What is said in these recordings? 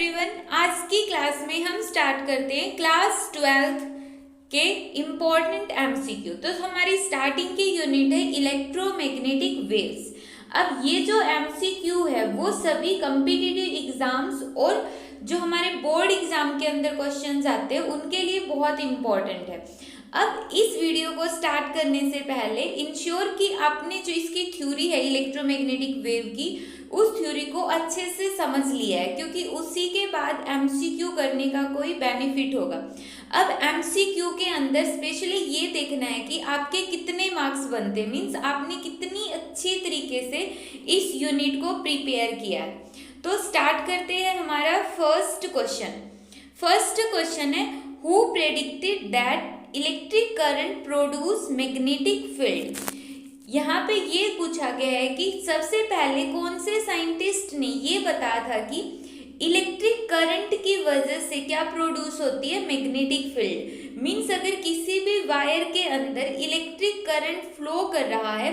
Everyone, आज की class में हम स्टार्ट करते हैं क्लास 12th के इम्पोर्टेंट एमसीक्यू। तो हमारी स्टार्टिंग की यूनिट है इलेक्ट्रोमैग्नेटिक वेव्स। अब ये जो एमसीक्यू है वो सभी कॉम्पिटिटिव एग्जाम्स और जो हमारे बोर्ड एग्जाम के अंदर क्वेश्चंस आते हैं उनके लिए बहुत इंपॉर्टेंट है। अब इस वीडियो को स्टार्ट करने से पहले इंश्योर कि आपने जो इसकी थ्योरी है इलेक्ट्रोमैग्नेटिक वेव की, उस थ्योरी को अच्छे से समझ लिया है, क्योंकि उसी के बाद एमसीक्यू करने का कोई बेनिफिट होगा। अब एमसीक्यू के अंदर स्पेशली ये देखना है कि आपके कितने मार्क्स बनते, मीन्स आपने कितनी अच्छी तरीके से इस यूनिट को प्रिपेयर किया है। तो स्टार्ट करते हैं हमारा फर्स्ट क्वेश्चन है who predicted that electric current produce magnetic field. यहाँ पे ये पूछा गया है कि सबसे पहले कौन से साइंटिस्ट ने ये बताया था कि इलेक्ट्रिक करंट की वजह से क्या प्रोड्यूस होती है, मैग्नेटिक फील्ड। मीन्स अगर किसी भी वायर के अंदर इलेक्ट्रिक करंट फ्लो कर रहा है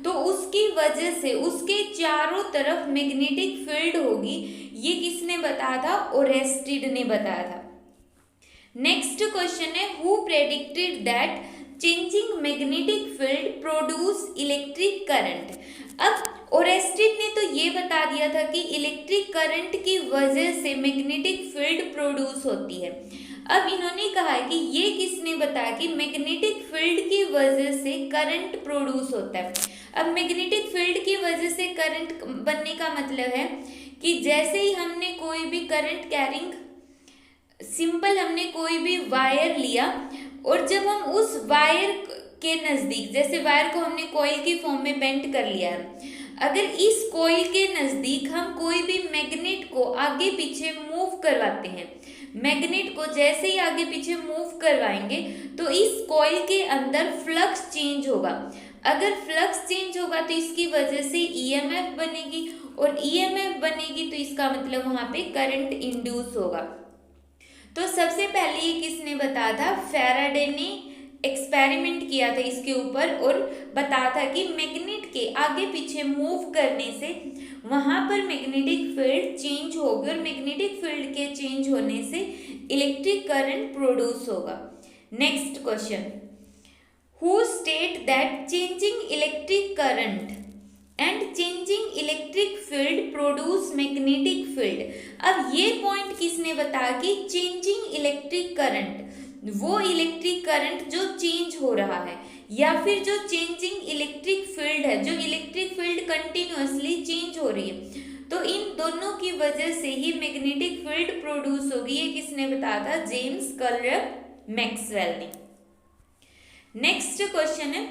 तो उसकी वजह से उसके चारों तरफ मैग्नेटिक फील्ड होगी। ये किसने बताया था, ओरेस्टेड ने बताया था। नेक्स्ट क्वेश्चन है who predicted that changing magnetic field produce electric current. अब ओरेस्टेड ने तो ये बता दिया था कि इलेक्ट्रिक करंट की वजह से मैग्नेटिक फील्ड प्रोड्यूस होती है। अब इन्होंने कहा है कि ये किसने बताया कि मैग्नेटिक फील्ड की वजह से करंट प्रोड्यूस होता है। अब मैग्नेटिक फील्ड की वजह से करंट बनने का मतलब है कि जैसे ही हमने कोई भी करंट कैरिंग सिंपल हमने कोई भी वायर लिया और जब हम उस वायर के नज़दीक, जैसे वायर को हमने कॉइल की फॉर्म में बेंड कर लिया है, अगर इस कॉइल के नज़दीक हम कोई भी मैग्नेट को आगे पीछे मूव करवाते हैं, मैग्नेट को जैसे ही आगे पीछे मूव करवाएंगे तो इस कॉइल के अंदर फ्लक्स चेंज होगा। अगर फ्लक्स चेंज होगा तो इसकी वजह से ईएमएफ बनेगी और ईएमएफ बनेगी तो इसका मतलब वहाँ पे करंट इंड्यूस होगा। तो सबसे पहले ये किसने बताया था, फैराडे ने एक्सपेरिमेंट किया था इसके ऊपर और बताया था कि मैग्नेट के आगे पीछे मूव करने से वहाँ पर मैग्नेटिक फील्ड चेंज होगी और मैग्नेटिक फील्ड के चेंज होने से इलेक्ट्रिक करंट प्रोड्यूस होगा। Next question, who state that changing electric current and changing electric field produce magnetic field. अब ये पॉइंट किसने बताया कि चेंजिंग इलेक्ट्रिक करंट, वो इलेक्ट्रिक करंट जो चेंज हो रहा है या फिर जो चेंजिंग इलेक्ट्रिक फील्ड है, जो इलेक्ट्रिक फील्ड कंटिन्यूअसली चेंज हो रही है, तो इन दोनों की वजह से ही मैग्नेटिक फील्ड प्रोड्यूस होगी। ये किसने बताया था, जेम्स क्लर्क मैक्सवेल ने। नेक्स्ट क्वेश्चन है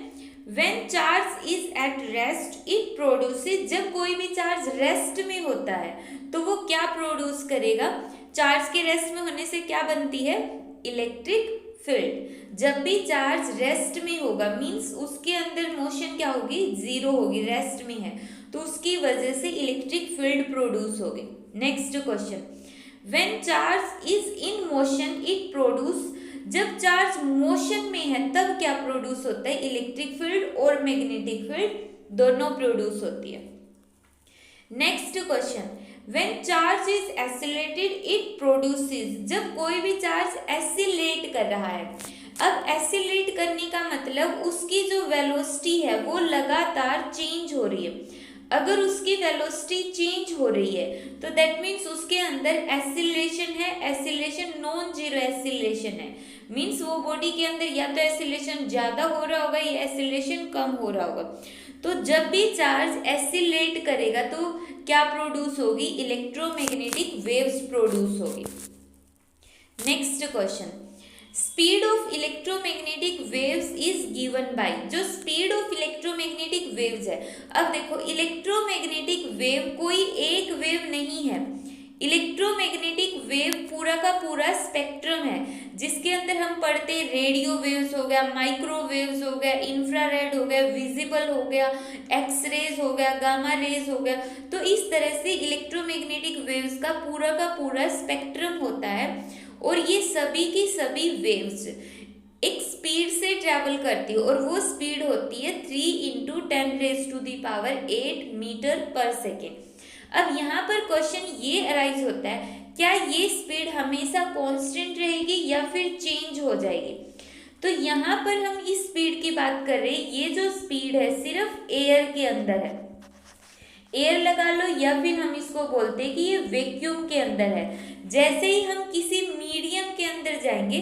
When charge is at rest, it produces। जब कोई भी चार्ज रेस्ट में होता है तो वो क्या प्रोड्यूस करेगा, चार्ज के रेस्ट में होने से क्या बनती है, इलेक्ट्रिक फील्ड। जब भी चार्ज रेस्ट में होगा मींस उसके अंदर मोशन क्या होगी, जीरो होगी, रेस्ट में है तो उसकी वजह से इलेक्ट्रिक फील्ड प्रोड्यूस होगी। Next question, When charge is in motion, it produce। जब चार्ज मोशन में है तब क्या प्रोड्यूस होता है, इलेक्ट्रिक फील्ड और मैग्नेटिक फील्ड दोनों प्रोड्यूस होती है। Next question, when charge is accelerated it produces. जब कोई भी चार्ज एक्सीलरेट कर रहा है, अब एक्सीलरेट करने का मतलब उसकी जो वेलोसिटी है वो लगातार चेंज हो रही है। अगर उसकी वेलोसिटी चेंज हो रही है तो दैट मीन्स उसके अंदर एक्सीलरेशन है, एक्सीलरेशन नॉन जीरो एक्सीलरेशन है, मीन्स वो बॉडी के अंदर या तो एक्सीलरेशन ज़्यादा हो रहा होगा या एक्सीलरेशन कम हो रहा होगा। तो जब भी चार्ज एक्सीलरेट करेगा तो क्या प्रोड्यूस होगी, इलेक्ट्रोमैग्नेटिक वेव्स प्रोड्यूस होगी। Next question, speed of electromagnetic waves is given bye. जो स्पीड ऑफ इलेक्ट्रोमैग्नेटिक वेव्स है, अब देखो इलेक्ट्रोमैग्नेटिक वेव कोई एक वेव नहीं है, इलेक्ट्रोमैग्नेटिक वेव पूरा का पूरा स्पेक्ट्रम है जिसके अंदर हम पढ़ते हैं रेडियो वेव्स हो गया, माइक्रोवेव्स हो गया, इंफ्रारेड हो गया, विजिबल हो गया, एक्सरेज हो गया, गामा रेज हो गया। तो इस तरह से इलेक्ट्रोमैग्नेटिक वेव्स का पूरा स्पेक्ट्रम होता है और ये सभी की सभी वेव्स एक स्पीड से ट्रैवल करती है और वो स्पीड होती है 3 × 10⁸ मीटर पर सेकेंड। अब यहाँ पर क्वेश्चन ये अराइज होता है क्या ये स्पीड हमेशा कांस्टेंट रहेगी या फिर चेंज हो जाएगी? तो यहाँ पर हम इस स्पीड की बात कर रहे हैं, ये जो स्पीड है सिर्फ एयर के अंदर है, एयर लगा लो, या फिर हम इसको बोलते हैं कि ये वैक्यूम के अंदर है। जैसे ही हम किसी मीडियम के अंदर जाएंगे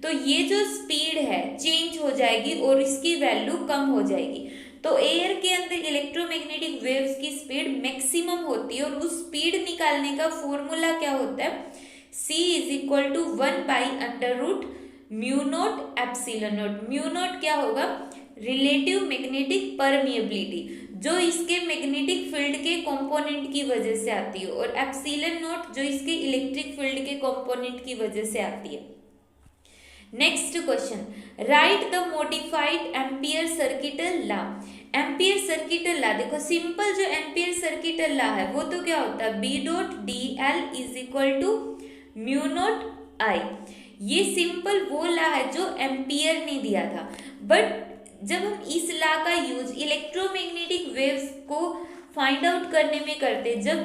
तो ये जो स्पीड है चेंज हो जाएगी और इसकी वैल्यू कम हो जाएगी। तो एयर के अंदर इलेक्ट्रोमैग्नेटिक वेव्स की स्पीड मैक्सिमम होती है और उस स्पीड निकालने का फॉर्मूला क्या होता है? C = 1/√μ0 epsilon naught. Mu naught क्या होगा? रिलेटिव मैग्नेटिक परमिएबिलिटी, जो इसके मैग्नेटिक फील्ड के कंपोनेंट की वजह से आती है, और एप्सिलॉन नॉट जो इसके इलेक्ट्रिक फील्ड के कंपोनेंट की वजह से आती है। Next question, right the modified ampere circuital law. Ampere circuital law, देखो सिंपल जो एम्पियर सर्किटल लॉ है वो तो क्या होता है? B.dl = μ0I। ये सिंपल वो लॉ है जो एम्पियर ने दिया था, बट जब हम इस लॉ का यूज इलेक्ट्रोमैग्नेटिक वेव्स को फाइंड आउट करने में करते, जब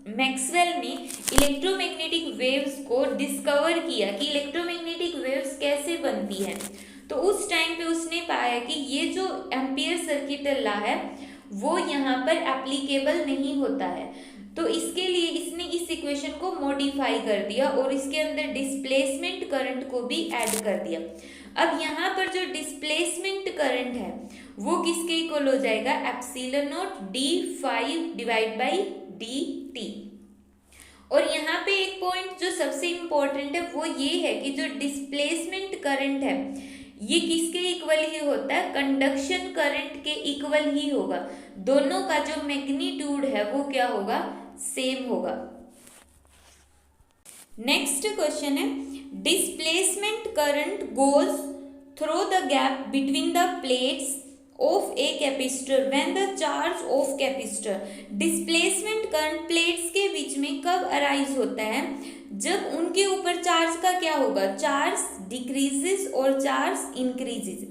मैक्सवेल ने इलेक्ट्रोमैग्नेटिक वेव्स को डिस्कवर किया कि इलेक्ट्रोमैग्नेटिक वेव्स कैसे बनती हैं, तो उस टाइम पे उसने पाया कि ये जो एम्पियर सर्किटल लॉ है वो यहाँ पर एप्लीकेबल नहीं होता है। तो इसके लिए इसने इस इक्वेशन को मॉडिफाई कर दिया और इसके अंदर डिस्प्लेसमेंट करंट को भी ऐड कर दिया। अब यहाँ पर जो डिस्प्लेसमेंट करंट है वो किसके इक्वल हो जाएगा? ε0 d∅/dt। और यहाँ पे एक पॉइंट जो सबसे इम्पोर्टेंट है वो ये है कि जो डिस्प्लेसमेंट करंट है ये किसके इक्वल ही होता है? कंडक्शन करंट के इक्वल ही होगा। दोनों का जो मैग्नीट्यूड है वो क्या होगा? सेम होगा। नेक्स्ट क्वेश्चन है, displacement current goes through the gap between the plates of a capacitor when the charge of capacitor. Displacement current plates के बीच में कब अराइज होता है? जब उनके ऊपर चार्ज का क्या होगा? चार्ज डिक्रीजेस और चार्ज इंक्रीजेस।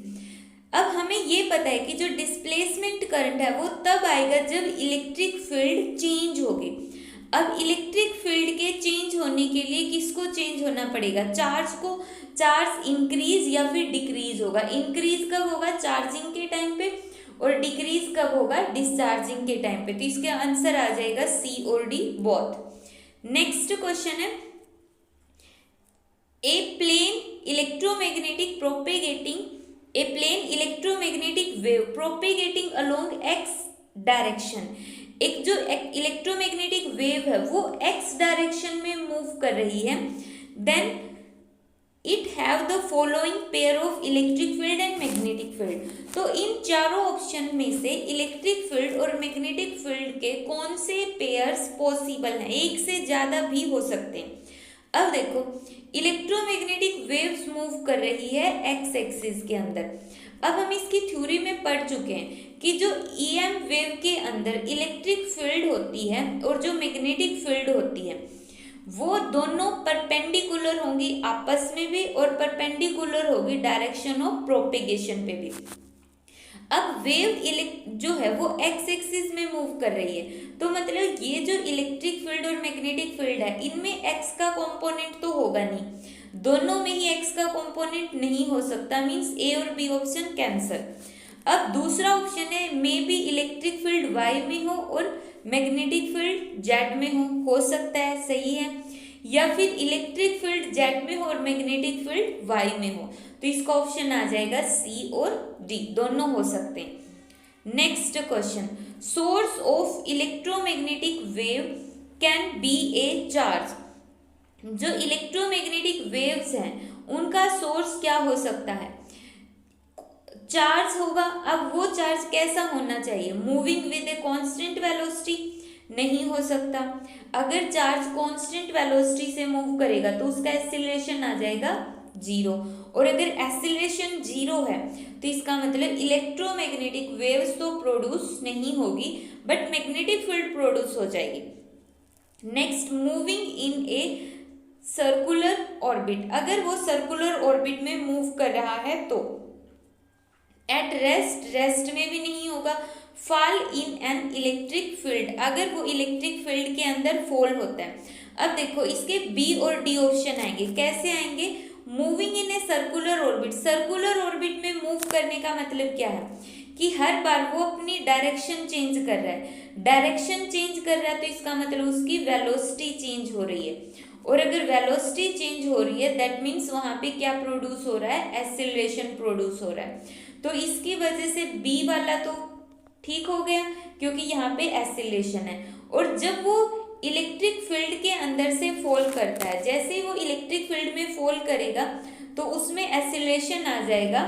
अब हमें ये पता है कि जो डिस्प्लेसमेंट करंट है वो तब आएगा जब इलेक्ट्रिक फील्ड चेंज होगी। अब इलेक्ट्रिक फील्ड के चेंज होने के लिए किसको चेंज होना पड़ेगा? चार्ज को। चार्ज इंक्रीज या फिर डिक्रीज होगा। इंक्रीज कब होगा? चार्जिंग के टाइम पे, और डिक्रीज कब होगा? डिस्चार्जिंग के टाइम पे। तो इसका आंसर आ जाएगा C और D बोथ। नेक्स्ट क्वेश्चन है, a plane electromagnetic wave propagating along x direction. एक जो इलेक्ट्रोमैग्नेटिक वेव है वो x डायरेक्शन में मूव कर रही है, then it have the following pair of electric field and magnetic field. तो इन चारों ऑप्शन में से इलेक्ट्रिक फील्ड और मैग्नेटिक फील्ड के कौन से पेयर्स पॉसिबल हैं? एक से ज़्यादा भी हो सकते हैं। अब देखो, इलेक्ट्रोमैग्नेटिक वेव्स मूव कर रही है एक्स एक्सिस के अंदर। अब हम इसकी थ्योरी में पढ़ चुके हैं कि जो EM वेव के अंदर इलेक्ट्रिक फील्ड होती है और जो मैग्नेटिक फील्ड होती है वो दोनों परपेंडिकुलर होंगी आपस में भी, और परपेंडिकुलर होगी डायरेक्शन ऑफ प्रोपेगेशन पे भी। अब वेव जो है वो एक्स एक्सिस में मूव कर रही है, तो मतलब ये जो इलेक्ट्रिक फील्ड और मैग्नेटिक फील्ड है इनमें एक्स का कंपोनेंट तो होगा नहीं, दोनों में ही एक्स का कंपोनेंट नहीं हो सकता, मींस ए और बी ऑप्शन कैंसल। अब दूसरा ऑप्शन है maybe electric field Y में हो और मैग्नेटिक फील्ड जेड में हो सकता है, सही है, या फिर इलेक्ट्रिक फील्ड जेड में हो और मैग्नेटिक फील्ड वाई में हो, तो इसका ऑप्शन आ जाएगा सी और डी, दोनों हो सकते हैं। Next question, source of electromagnetic wave can be A charge. जो इलेक्ट्रोमैग्नेटिक वेव्स हैं उनका सोर्स क्या हो सकता है? चार्ज होगा। अब वो चार्ज कैसा होना चाहिए? Moving with a constant velocity? नहीं हो सकता। अगर चार्ज कांस्टेंट वेलोसिटी से मूव करेगा तो उसका एक्सीलरेशन आ जाएगा 0, और अगर एक्सीलरेशन 0 है तो इसका मतलब इलेक्ट्रोमैग्नेटिक वेव्स तो प्रोड्यूस नहीं होगी बट मैग्नेटिक फील्ड प्रोड्यूस हो जाएगी। Next, moving in a circular orbit. अगर वो सर्कुलर ऑर्बिट में मूव कर रहा है तो एट रेस्ट में भी नहीं होगा। Fall in an electric field, अगर वो इलेक्ट्रिक फील्ड के अंदर फॉल होता है। अब देखो इसके बी और डी ऑप्शन आएंगे, कैसे आएंगे? Moving in a circular orbit. Circular orbit में मूव करने का मतलब क्या है कि हर बार वो अपनी डायरेक्शन चेंज कर रहा है। डायरेक्शन चेंज कर रहा है तो इसका मतलब उसकी वेलोसिटी चेंज हो रही है, और अगर वेलोसिटी चेंज हो रही है दैट मीन्स वहां पे क्या प्रोड्यूस हो रहा है? एक्सीलरेशन प्रोड्यूस हो रहा है। तो इसकी वजह से बी वाला तो ठीक हो गया क्योंकि यहाँ पे एक्सीलरेशन है। और जब वो इलेक्ट्रिक फील्ड के अंदर से फॉल करता है, जैसे ही वो इलेक्ट्रिक फील्ड में फॉल करेगा तो उसमें एक्सीलरेशन आ जाएगा।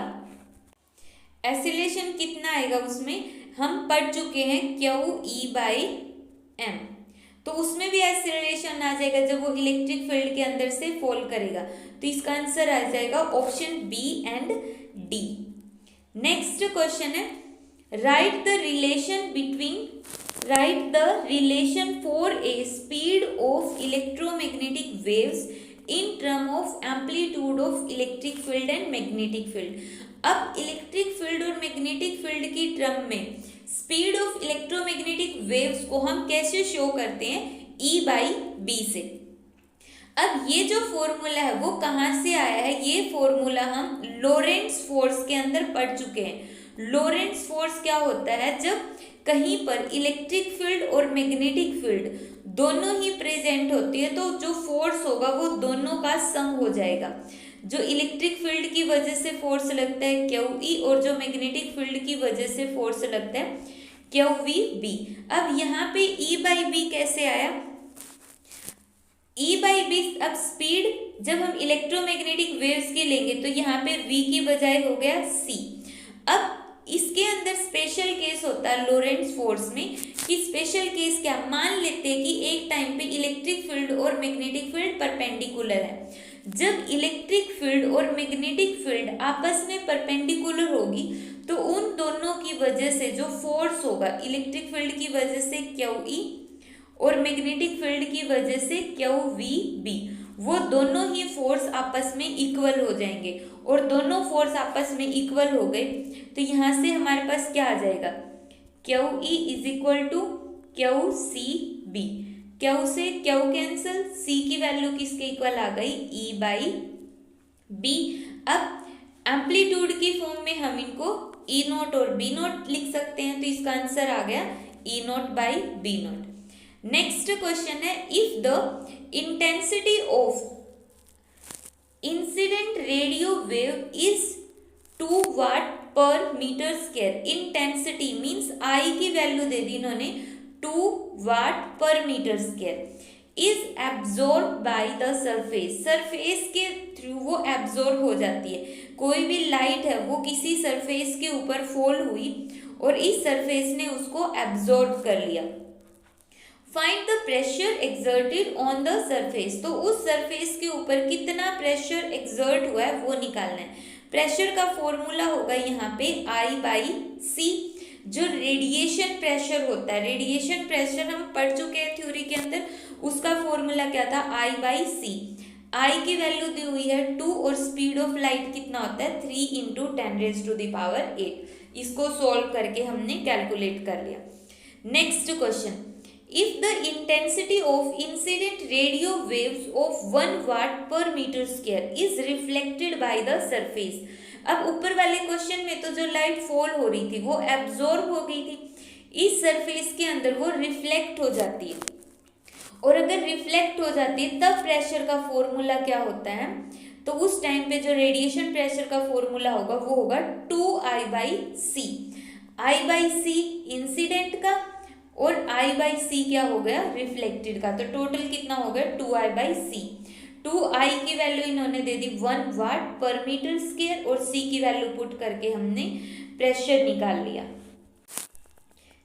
एक्सीलरेशन कितना आएगा उसमें? हम पढ़ चुके हैं QE/m, तो उसमें भी एक्सीलरेशन आ जाएगा जब वो इलेक्ट्रिक फील्ड के अंदर से फॉल करेगा। तो इसका आंसर आ जाएगा option B and D. Next question है, write the relation for a speed of electromagnetic waves in term of amplitude of electric field and magnetic field. अब इलेक्ट्रिक फील्ड और मैग्नेटिक फील्ड की term में speed of electromagnetic waves को हम कैसे show करते हैं? E/B से। अब ये जो फॉर्मूला है वो कहाँ से आया है? ये फॉर्मूला हम लोरेंट्ज फोर्स के अंदर पढ़ चुके हैं। लोरेंट्ज फोर्स क्या होता है? जब कहीं पर इलेक्ट्रिक फील्ड और मैग्नेटिक फील्ड दोनों ही प्रेजेंट होती है तो जो फोर्स होगा वो दोनों का सम हो जाएगा। जो इलेक्ट्रिक फील्ड की वजह से फोर्स लगता है QE और जो मैग्नेटिक फील्ड की वजह से फोर्स लगता है QVB। अब यहाँ पे E/B कैसे आया? E/B, अब स्पीड जब हम इलेक्ट्रोमैग्नेटिक वेव्स की लेंगे तो यहाँ पे V की बजाय हो गया C। अब इसके अंदर स्पेशल केस होता है लोरेंट्ज फोर्स में, कि स्पेशल केस क्या? मान लेते हैं कि एक टाइम पे इलेक्ट्रिक फील्ड और मैग्नेटिक फील्ड परपेंडिकुलर है। जब इलेक्ट्रिक फील्ड और मैग्नेटिक फील्ड आपस में परपेंडिकुलर होगी तो उन दोनों की वजह से जो फोर्स होगा, इलेक्ट्रिक फील्ड की वजह से QE और मैग्नेटिक फील्ड की वजह से QVB, वो दोनों ही फोर्स आपस में इक्वल हो जाएंगे। और दोनों फोर्स आपस में इक्वल हो गए तो यहाँ से हमारे पास क्या आ जाएगा? QE = QCB। Q से Q कैंसिल, C की वैल्यू किसके इक्वल आ गई? E/B। अब एम्पलीट्यूड की फॉर्म में हम इनको E0 और B0 लिख सकते हैं, तो इसका आंसर आ गया E0/B0। नेक्स्ट क्वेश्चन है, if the intensity of incident radio wave is 2 Watt/m²। Intensity means I की वैल्यू दे दी इन्होंने 2 Watt/m², is absorb by the surface. Surface के थ्रू वो एब्जॉर्ब हो जाती है। कोई भी लाइट है वो किसी सरफेस के ऊपर फॉल हुई और इस सरफेस ने उसको एब्जॉर्ब कर लिया। Find the pressure exerted on the surface. तो उस सरफेस के ऊपर कितना प्रेशर एक्सर्ट हुआ है वो निकालना है। प्रेशर का फॉर्मूला होगा यहाँ पे I/C। जो रेडिएशन प्रेशर होता है, रेडिएशन प्रेशर हम पढ़ चुके हैं थ्योरी के अंदर, उसका फॉर्मूला क्या था? I/C। I की वैल्यू दी हुई है 2 और स्पीड ऑफ लाइट कितना होता है? 3 × 10⁸। इसको सॉल्व करके हमने कैलकुलेट कर लिया। Next question, if the intensity of incident radio waves of 1 Watt/m² is reflected by the surface। अब ऊपर वाले क्वेश्चन में तो जो लाइट फॉल हो रही थी वो एब्जॉर्ब हो गई थी, इस सरफेस के अंदर वो रिफ्लेक्ट हो जाती है, और अगर रिफ्लेक्ट हो जाती है तब प्रेशर का फॉर्मूला क्या होता है? तो उस टाइम पे जो रेडिएशन प्रेशर का फॉर्मूला होगा वो होगा 2I/C। I/C इंसिडेंट का और I/C क्या हो गया? रिफ्लेक्टेड का। तो टोटल कितना हो गया? 2I/C। 2I की वैल्यू इन्होंने दे दी 1 Watt/m² और C की वैल्यू पुट करके हमने प्रेशर निकाल लिया।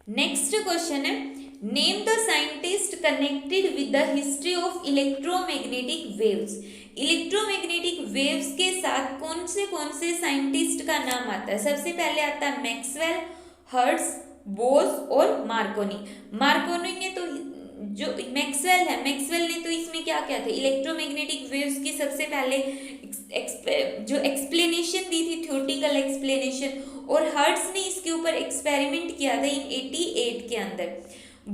नेक्स्ट क्वेश्चन है, name the scientist connected with the history of electromagnetic waves. Electromagnetic waves के साथ कौन से साइंटिस्ट का नाम आता है? सबसे पहले आता है मैक्सवेल, हर्ट्ज, बोस और मार्कोनी। मार्कोनी ने तो जो मैक्सवेल है, मैक्सवेल ने तो इसमें क्या किया था? इलेक्ट्रोमैग्नेटिक वेव्स की सबसे पहले जो एक्सप्लेनेशन दी थी, थ्योरेटिकल एक्सप्लेनेशन, और हर्ट्ज ने इसके ऊपर एक्सपेरिमेंट किया था इन 88 के अंदर।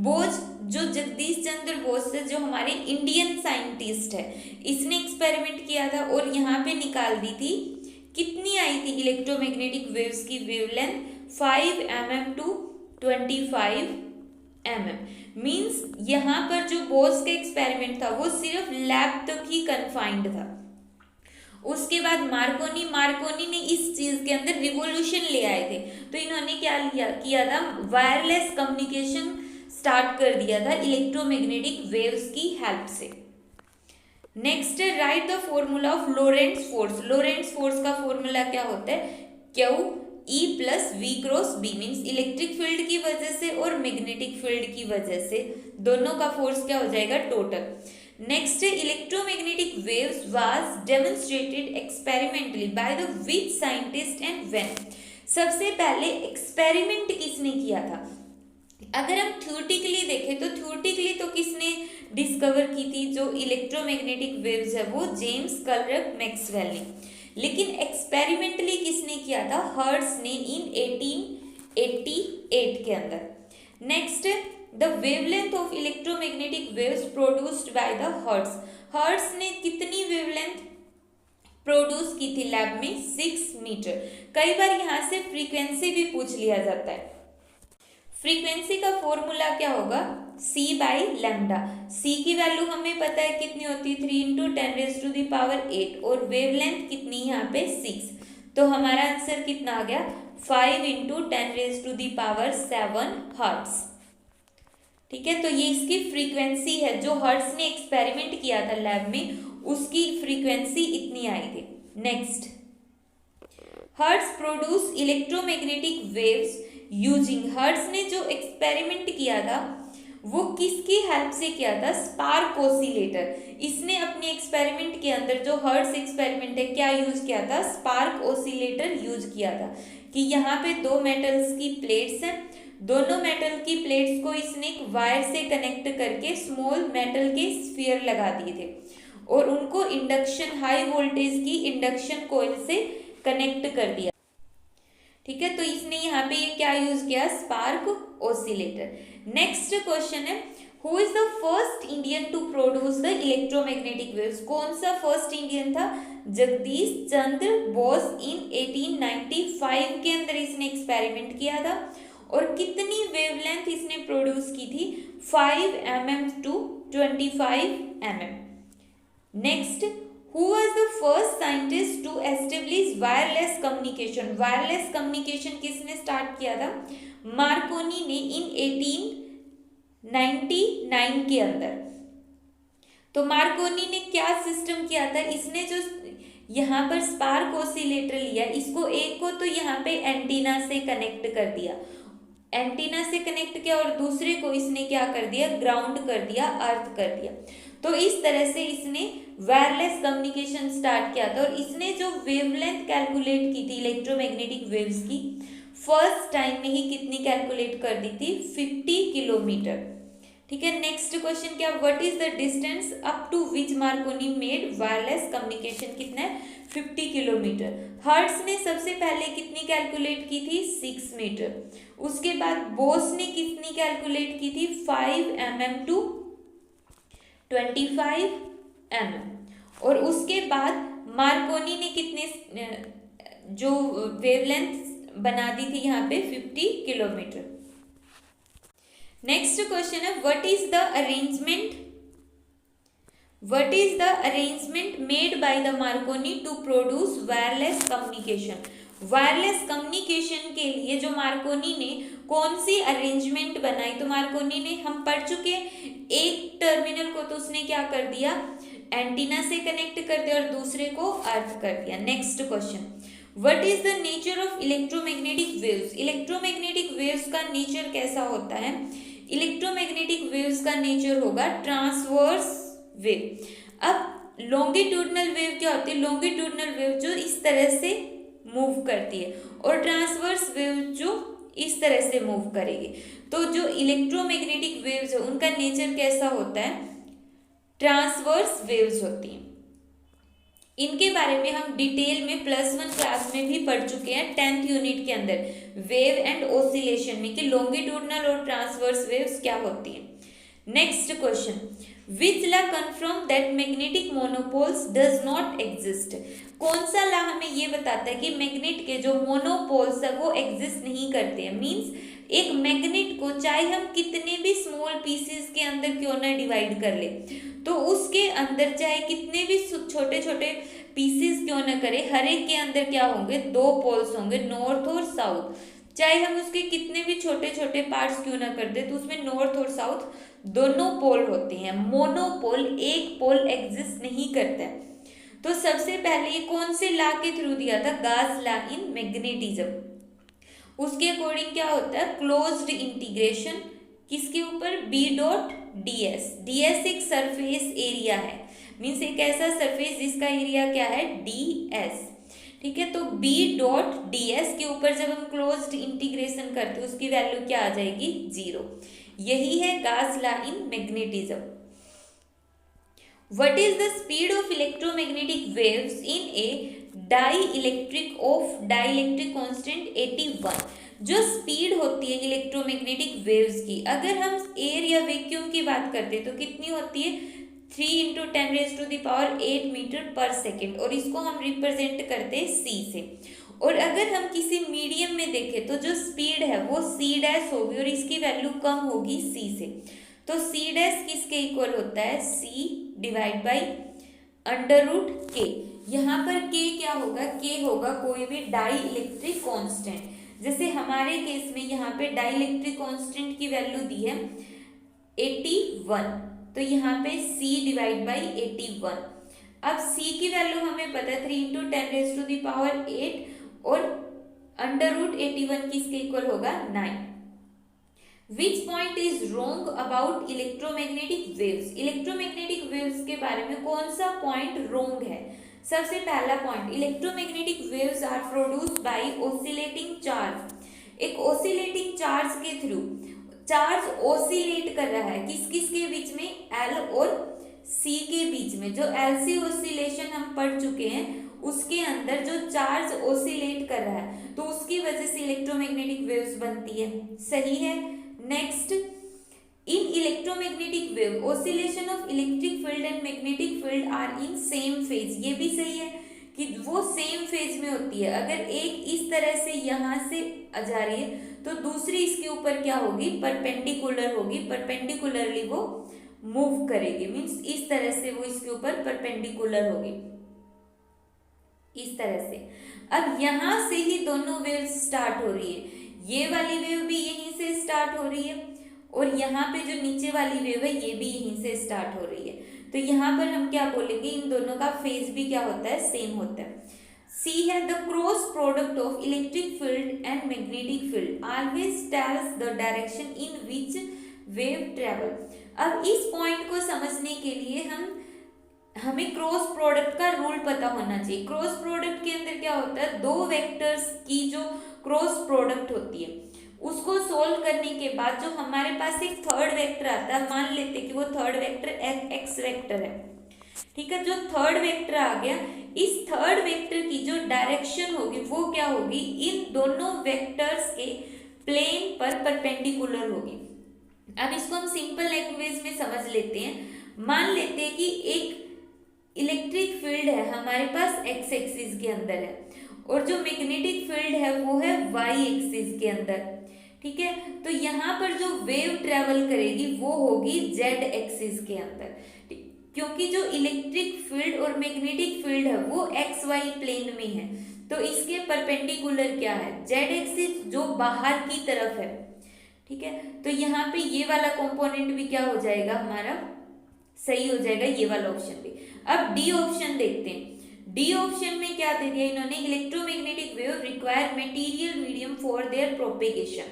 बोस जो जगदीश चंद्र बोस है, जो हमारे इंडियन साइंटिस्ट है, इसने एक्सपेरिमेंट किया था और यहाँ पे निकाल दी थी, कितनी आई थी इलेक्ट्रोमैग्नेटिक वेव्स की wavelength, 5 mm to 25 mm। Means यहाँ पर जो बोस का एक्सपेरिमेंट था वो सिर्फ लैब तक ही कन्फाइंड था। उसके बाद मार्कोनी ने इस चीज के अंदर रिवॉल्यूशन ले आए थे। तो इन्होंने क्या किया था, वायरलेस कम्युनिकेशन स्टार्ट कर दिया था इलेक्ट्रोमैग्नेटिक वेव्स की हेल्प से। नेक्स्ट है write the formula of Lorentz force. Lorentz force का फॉर्मूला क्या होता है, q E plus v cross B. Means electric field की वजह से और मैग्नेटिक फील्ड की वजह से दोनों का फोर्स क्या हो जाएगा, टोटल। नेक्स्ट है electromagnetic waves was demonstrated experimentally by the which scientist and when. सबसे पहले एक्सपेरिमेंट किसने किया था। अगर हम थ्योरेटिकली देखें तो थ्योरेटिकली तो किसने डिस्कवर की थी जो इलेक्ट्रोमैग्नेटिक वेव्स है, वो जेम्स क्लर्क मैक्सवेल ने। लेकिन एक्सपेरिमेंटली किसने किया था, हर्ट्ज ने इन 1888 के अंदर। Next the wavelength of electromagnetic waves produced by the hertz. Hertz ने कितनी वेवलेंथ प्रोड्यूस की थी लैब में, 6 मीटर। कई बार यहाँ से फ्रीक्वेंसी भी पूछ लिया जाता है। फ्रीक्वेंसी का फॉर्मूला क्या होगा, c/λ। c की वैल्यू हमें पता है कितनी होती है, 3 × 10⁸ और वेवलेंथ कितनी यहाँ पे 6। तो हमारा आंसर कितना आ गया, 5 × 10⁷ हर्ट्ज। ठीक है, तो ये इसकी फ्रीक्वेंसी है। जो हर्ट्ज ने एक्सपेरिमेंट किया था लैब में, उसकी फ्रीक्वेंसी इतनी आई थी। Next, hertz produce electromagnetic waves using. Hertz ने जो एक्सपेरिमेंट किया था वो किसकी हेल्प से किया था, स्पार्क ऑसिलेटर। इसने अपने एक्सपेरिमेंट के अंदर, जो हर्ट्ज एक्सपेरिमेंट है, क्या यूज किया था, स्पार्क ऑसिलेटर यूज किया था। कि यहाँ पे दो मेटल्स की प्लेट्स हैं, दोनों मेटल की प्लेट्स को इसने एक वायर से कनेक्ट करके स्मॉल मेटल के स्फीयर लगा दिए थे और उनको इंडक्शन, हाई वोल्टेज की इंडक्शन कॉइल से कनेक्ट कर दिया। ठीक है, तो इसने यहाँ पे ये क्या यूज किया, स्पार्क ऑसिलेटर। नेक्स्ट क्वेश्चन है, who is the first Indian to produce the electromagnetic waves. कौन सा फर्स्ट इंडियन था, जगदीश चंद्र बोस। इन 1895 के अंदर इसने एक्सपेरिमेंट किया था और कितनी वेवलेंथ इसने प्रोड्यूस की थी, 5 mm to 25 mm। Next, Who was the first scientist to establish wireless communication? Wireless communication किसने स्टार्ट किया था, मार्कोनी ने इन 1899 के अंदर। तो मार्कोनी ने क्या सिस्टम किया था, इसने जो यहाँ पर स्पार्क ऑसिलेटर लिया, इसको एक को तो यहाँ पे एंटीना से कनेक्ट कर दिया, एंटीना से कनेक्ट किया, और दूसरे को इसने क्या कर दिया, ग्राउंड कर दिया, अर्थ कर दिया। तो इस तरह से इसने वायरलेस कम्युनिकेशन स्टार्ट किया था। और इसने जो वेवलेंथ कैलकुलेट की थी इलेक्ट्रोमैग्नेटिक वेव्स की, फर्स्ट टाइम में ही कितनी कैलकुलेट कर दी थी, 50 किलोमीटर। ठीक है, नेक्स्ट क्वेश्चन क्या, what is the distance up to which Marconi made wireless communication, कितना है, 50 किलोमीटर। हर्ट्ज ने सबसे पहले कितनी कैलकुलेट की थी, 6 मीटर। उसके बाद बोस ने कितनी कैलकुलेट की थी, 5 mm टू 25 mm। और उसके बाद मार्कोनी ने कितने जो वेवलेंथ बना दी थी यहाँ पे, 50 किलोमीटर। नेक्स्ट क्वेश्चन है, what is the arrangement made by the Marconi to produce wireless communication. Wireless communication के लिए जो मार्कोनी ने कौन सी अरेंजमेंट बनाई, तो मार्कोनी ने, हम पढ़ चुके, एक टर्मिनल को तो उसने क्या कर दिया, एंटीना से कनेक्ट कर दिया और दूसरे को अर्थ कर दिया। Next question, what is the nature of electromagnetic waves. Electromagnetic waves का नेचर कैसा होता है, इलेक्ट्रोमैग्नेटिक वेव्स का नेचर होगा ट्रांसवर्स वेव। अब लॉन्गिट्यूडनल वेव क्या होती है, लॉन्गिट्यूडनल वेव जो इस तरह से मूव करती है और ट्रांसवर्स वेव जो इस तरह से मूव करेगी। तो जो इलेक्ट्रोमैग्नेटिक वेव्स है उनका नेचर कैसा होता है, ट्रांसवर्स वेव्स होती हैं। इनके बारे में हम डिटेल में +1 क्लास में भी पढ़ चुके हैं 10th यूनिट के अंदर, वेव एंड ऑसिलेशन में, कि लॉन्गिट्यूडनल और ट्रांसवर्स वेव्स क्या होती हैं। Next question, which law confirm that magnetic monopoles does not exist. कौन सा लॉ हमें ये बताता है कि मैग्नेट के जो मोनोपोल्स है वो एग्जिस्ट नहीं करते हैं। मींस एक मैग्नेट को चाहे हम कितने भी स्मॉल पीसेस के अंदर क्यों ना डिवाइड कर ले, तो उसके अंदर चाहे कितने भी छोटे छोटे पीसेस क्यों ना करे, हर एक के अंदर क्या होंगे, दो पोल्स होंगे, नॉर्थ और साउथ। चाहे हम उसके कितने भी छोटे छोटे पार्ट्स क्यों ना कर दे, तो उसमें नॉर्थ और साउथ दोनों पोल होते हैं। मोनोपोल, एक पोल एग्जिस्ट नहीं करता है। तो सबसे पहले ये कौन से लॉ के थ्रू दिया था, गास लॉ इन मैग्नेटिज्म। उसके अकॉर्डिंग क्या होता है, क्लोज्ड इंटीग्रेशन किसके ऊपर, B dot D S. D S एक सरफेस एरिया है, मीन्स एक ऐसा सरफेस जिसका एरिया क्या है, डी एस। ठीक है, तो बी डॉट डी एस के ऊपर जब हम क्लोज्ड इंटीग्रेशन करते हैं उसकी वैल्यू क्या आ जाएगी, 0। यही है गास law in magnetism. What is the speed of electromagnetic waves in a dielectric of dielectric constant 81। जो स्पीड होती है इलेक्ट्रोमैग्नेटिक वेव्स की, अगर हम एयर या वैक्यूम की बात करते हैं तो कितनी होती है, 3 × 10⁸ मीटर पर सेकेंड, और इसको हम रिप्रेजेंट करते हैं सी से। और अगर हम किसी मीडियम में देखें तो जो स्पीड है वो सी डैश होगी और इसकी वैल्यू कम होगी सी से। तो सी डैश किसके इक्वल होता है, सी डिवाइड बाई √k। यहाँ पर k क्या होगा, k होगा कोई भी डाई इलेक्ट्रिक कॉन्स्टेंट। जैसे हमारे केस में यहाँ पे डाई इलेक्ट्रिक कॉन्स्टेंट की वैल्यू दी है 81, तो यहाँ पे c डिवाइड बाई 81। अब c की वैल्यू हमें पता है 3 × 10⁸ और √81 किसके इक्वल होगा, 9। Which point is wrong about electromagnetic waves। Electromagnetic waves के बारे में कौन सा पॉइंट रोंग है। सबसे पहला point, electromagnetic waves are produced by oscillating charge. एक ऑसिलेटिंग चार्ज के थ्रू चार्ज ऑसिलेट कर रहा है, किस किस के बीच में, एल और सी के बीच में। जो एलसी ऑसिलेशन हम पढ़ चुके हैं उसके अंदर जो चार्ज ऑसिलेट कर रहा है तो उसकी वजह से इलेक्ट्रोमैग्नेटिक वेव्स बनती है, सही है। Next, in electromagnetic wave oscillation of electric field and magnetic field are in same phase. ये भी सही है कि वो सेम फेज में होती है। अगर एक इस तरह से यहाँ से जा रही है तो दूसरी इसके ऊपर क्या होगी, परपेंडिकुलर होगी, परपेंडिकुलरली वो मूव करेगी। मीन्स इस तरह से वो इसके ऊपर परपेंडिकुलर होगी, इस तरह से। अब यहाँ से ही दोनों वेव्स स्टार्ट हो रही है, ये वाली वेव भी यहीं से स्टार्ट हो रही है और यहाँ पे जो नीचे वाली वेव है ये भी यहीं से स्टार्ट हो रही है। तो यहाँ पर हम क्या बोलेंगे, इन दोनों का फेज भी क्या होता है, सेम होता है। सी है the cross product of electric field and magnetic field always tells the direction in which wave travel. अब इस पॉइंट को समझने के लिए हमें क्रॉस प्रोडक्ट का रूल पता होना चाहिए। क्रॉस प्रोडक्ट के अंदर क्या होता है, दो वेक्टर्स की जो क्रॉस प्रोडक्ट होती है उसको सोल्व करने के बाद जो हमारे पास एक थर्ड वेक्टर आता है, मान लेते हैं कि वो थर्ड वेक्टर एक्स वेक्टर है, ठीक है। जो थर्ड वेक्टर आ गया, इस थर्ड वेक्टर की जो डायरेक्शन होगी वो क्या होगी, इन दोनों वेक्टर्स के प्लेन पर परपेंडिकुलर होगी। अब इसको हम सिंपल लैंग्वेज में समझ लेते हैं। मान लेते हैं कि एक इलेक्ट्रिक फील्ड है हमारे पास एक्स एक्सिस के अंदर है और जो मैग्नेटिक फील्ड है वो है वाई एक्सिस के अंदर, ठीक है। तो यहाँ पर जो वेव ट्रेवल करेगी वो होगी जेड एक्सिस के अंदर, क्योंकि जो इलेक्ट्रिक फील्ड और मैग्नेटिक फील्ड है वो एक्स वाई प्लेन में है, तो इसके परपेंडिकुलर क्या है, जेड एक्सिस जो बाहर की तरफ है, ठीक है। तो यहाँ पे ये वाला कंपोनेंट भी क्या हो जाएगा, हमारा सही हो जाएगा, ये वाला ऑप्शन भी। अब डी ऑप्शन देखते हैं। डी ऑप्शन में क्या दे दिया इन्होंने, electromagnetic wave require material medium for their propagation.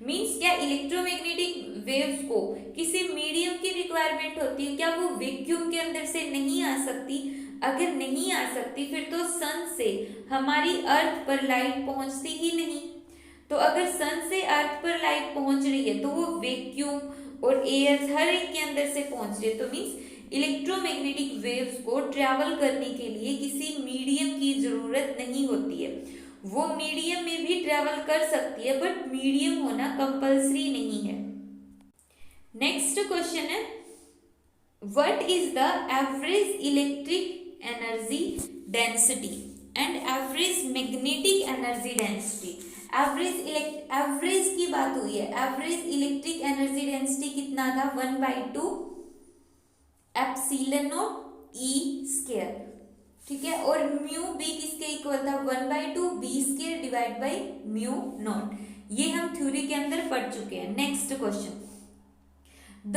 Means क्या इलेक्ट्रोमैग्नेटिक वेव्स को किसी मीडियम की रिक्वायरमेंट होती है, क्या वो वैक्यूम के अंदर से नहीं आ सकती। अगर नहीं आ सकती फिर तो सन से हमारी अर्थ पर लाइट पहुंचती ही नहीं। तो अगर सन से अर्थ पर लाइट पहुंच रही है तो वो वैक्यूम और एयर हर एक के अंदर से पहुंच रही है। तो मीन्स इलेक्ट्रोमैग्नेटिक वेव्स को ट्रैवल करने के लिए किसी मीडियम की जरूरत नहीं होती है। वो मीडियम में भी ट्रैवल कर सकती है बट मीडियम होना कंपल्सरी नहीं है। नेक्स्ट क्वेश्चन है, what is the average electric energy density and average magnetic energy density. Average की बात हुई है, एवरेज इलेक्ट्रिक एनर्जी डेंसिटी कितना था, 1/2 एप्सिलॉन नॉट ई स्क्वायर, ठीक है। और म्यू बी किसके इक्वल था, 1/2 B square divide by mu naught. ये हम थ्योरी के अंदर पढ़ चुके हैं। Next question, the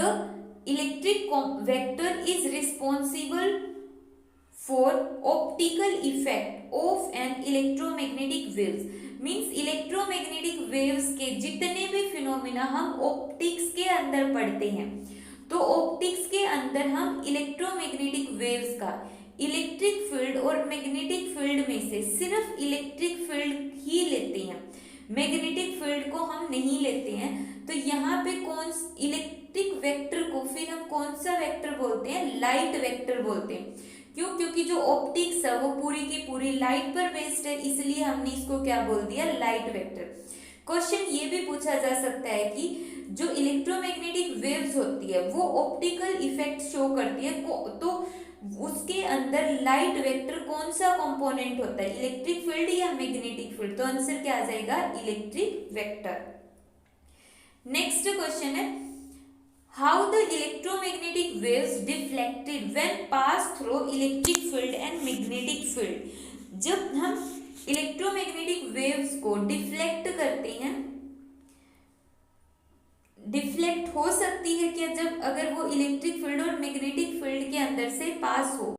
electric vector is responsible for optical effect of an electromagnetic waves. Means electromagnetic waves के जितने भी फिनोमिना हम ऑप्टिक्स के अंदर पढ़ते हैं, तो ऑप्टिक्स के अंदर हम इलेक्ट्रोमैग्नेटिक वेव्स का इलेक्ट्रिक फील्ड और मैग्नेटिक फील्ड में से सिर्फ इलेक्ट्रिक फील्ड ही लेते हैं, मैग्नेटिक फील्ड को हम नहीं लेते हैं। तो यहाँ पे कौन इलेक्ट्रिक वेक्टर को फिर हम कौन सा वेक्टर बोलते हैं, लाइट वेक्टर बोलते हैं। क्यों, क्योंकि जो ऑप्टिक्स है वो पूरी की पूरी लाइट पर बेस्ड है, इसलिए हमने इसको क्या बोल दिया, लाइट वेक्टर। क्वेश्चन ये भी पूछा जा सकता है कि जो इलेक्ट्रोमैग्नेटिक वेव्स होती है वो ऑप्टिकल इफेक्ट शो करती है, तो उसके अंदर लाइट वेक्टर कौन सा कंपोनेंट होता है, इलेक्ट्रिक फील्ड या मैग्नेटिक फील्ड। तो आंसर क्या आ जाएगा, इलेक्ट्रिक वेक्टर। नेक्स्ट क्वेश्चन है, how the electromagnetic waves deflected when pass through electric field and magnetic field. जब हम इलेक्ट्रोमैग्नेटिक वेव्स को डिफ्लेक्ट करते हैं, डिफ्लेक्ट हो सकती है क्या, जब अगर वो इलेक्ट्रिक फील्ड और मैग्नेटिक फील्ड के अंदर से पास हो।